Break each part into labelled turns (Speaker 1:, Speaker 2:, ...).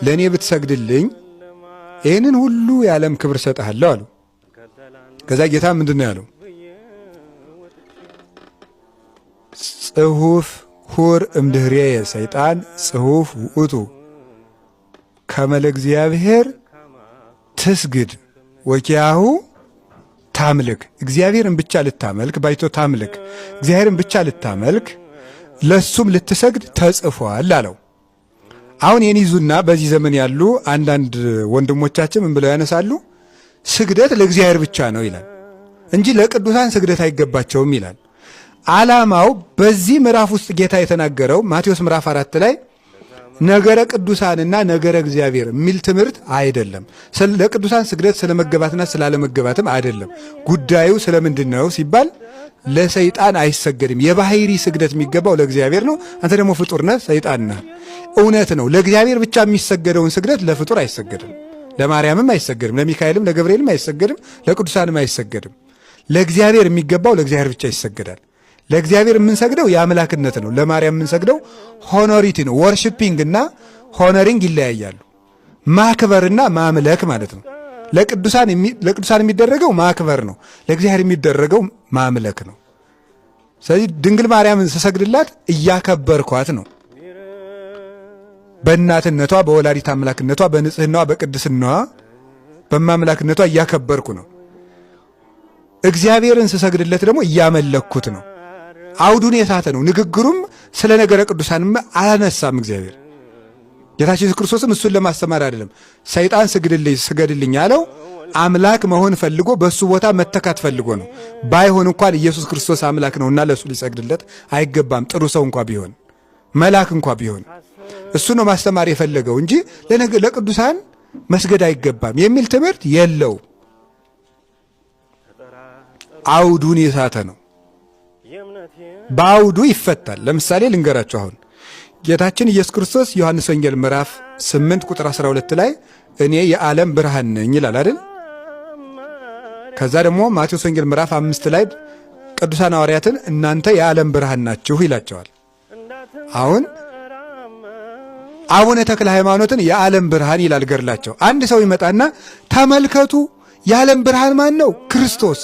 Speaker 1: ለእኔ ብትሰግድልኝ ይህንን ሁሉ የዓለም ክብር ሰጥሃለሁ አሉ። ከዛ ጌታ ምንድን ነው ያለው? ጽሑፍ ሁር እምድኅሬየ ሰይጣን ጽሑፍ ውእቱ ከመ ለእግዚአብሔር ትስግድ ወኪያሁ ታምልክ። እግዚአብሔርን ብቻ ልታመልክ ባይቶ ታምልክ፣ እግዚአብሔርን ብቻ ልታመልክ ለሱም ልትሰግድ ተጽፏል አለው። አሁን የኒዙና በዚህ ዘመን ያሉ አንዳንድ ወንድሞቻችን ምን ብለው ያነሳሉ? ስግደት ለእግዚአብሔር ብቻ ነው ይላል እንጂ ለቅዱሳን ስግደት አይገባቸውም ይላል። ዓላማው በዚህ ምዕራፍ ውስጥ ጌታ የተናገረው ማቴዎስ ምዕራፍ 4 ላይ ነገረ ቅዱሳንና ነገረ እግዚአብሔር የሚል ትምህርት አይደለም። ለቅዱሳን ስግደት ስለመገባትና ስላለመገባትም አይደለም። ጉዳዩ ስለምንድን ነው ሲባል ለሰይጣን አይሰገድም። የባህሪ ስግደት የሚገባው ለእግዚአብሔር ነው። አንተ ደግሞ ፍጡር ነህ፣ ሰይጣን ነህ። እውነት ነው። ለእግዚአብሔር ብቻ የሚሰገደውን ስግደት ለፍጡር አይሰገድም። ለማርያምም አይሰገድም፣ ለሚካኤልም ለገብርኤልም አይሰገድም፣ ለቅዱሳንም አይሰገድም። ለእግዚአብሔር የሚገባው ለእግዚአብሔር ብቻ ይሰገዳል። ለእግዚአብሔር የምንሰግደው የአምላክነት ነው። ለማርያም የምንሰግደው ሆኖሪቲ ነው። ወርሺፒንግ እና ሆነሪንግ ይለያያሉ። ማክበርና ማምለክ ማለት ነው። ለቅዱሳን የሚደረገው ማክበር ነው። ለእግዚአብሔር የሚደረገው ማምለክ ነው። ስለዚህ ድንግል ማርያምን ስሰግድላት እያከበርኳት ነው። በእናትነቷ፣ በወላዲት አምላክነቷ፣ በንጽህናዋ፣ በቅድስናዋ፣ በማምላክነቷ እያከበርኩ ነው። እግዚአብሔርን ስሰግድለት ደግሞ እያመለኩት ነው። አውዱን የሳተ ነው። ንግግሩም ስለ ነገረ ቅዱሳንም አላነሳም። እግዚአብሔር ጌታችን ኢየሱስ ክርስቶስም እሱን ለማስተማር አይደለም። ሰይጣን ስገድልኝ ያለው አምላክ መሆን ፈልጎ በሱ ቦታ መተካት ፈልጎ ነው። ባይሆን እንኳን ኢየሱስ ክርስቶስ አምላክ ነውና ለሱ ሊሰግድለት አይገባም። ጥሩ ሰው እንኳ ቢሆን መልአክ እንኳ ቢሆን እሱ ነው ማስተማር የፈለገው እንጂ ለቅዱሳን መስገድ አይገባም የሚል ትምህርት የለው። አውዱን የሳተ ነው። በአውዱ ይፈታል። ለምሳሌ ልንገራችሁ። አሁን ጌታችን ኢየሱስ ክርስቶስ ዮሐንስ ወንጌል ምዕራፍ 8 ቁጥር 12 ላይ እኔ የዓለም ብርሃን ነኝ ይላል አይደል? ከዛ ደግሞ ማቴዎስ ወንጌል ምዕራፍ 5 ላይ ቅዱሳን ሐዋርያትን እናንተ የዓለም ብርሃን ናችሁ ይላቸዋል። አሁን አቡነ ተክለ ሃይማኖትን የዓለም ብርሃን ይላል ገድላቸው። አንድ ሰው ይመጣና ተመልከቱ የዓለም ብርሃን ማን ነው? ክርስቶስ።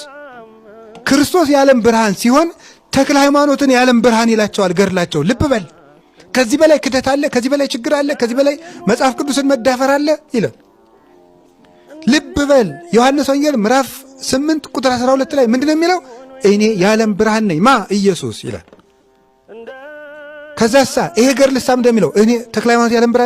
Speaker 1: ክርስቶስ የዓለም ብርሃን ሲሆን ተክለ ሃይማኖትን የዓለም ብርሃን ይላቸዋል ገድላቸው። ልብ በል። ከዚህ በላይ ክደት አለ? ከዚህ በላይ ችግር አለ? ከዚህ በላይ መጽሐፍ ቅዱስን መዳፈር አለ? ይላል። ልብ በል። ዮሐንስ ወንጌል ምዕራፍ 8 ቁጥር 12 ላይ ምንድን ነው የሚለው? እኔ የዓለም ብርሃን ነኝ። ማ? ኢየሱስ ይላል። ከዛሳ ይሄ ገድልሳ እንደሚለው እኔ ተክለ ሃይማኖት የዓለም ብርሃን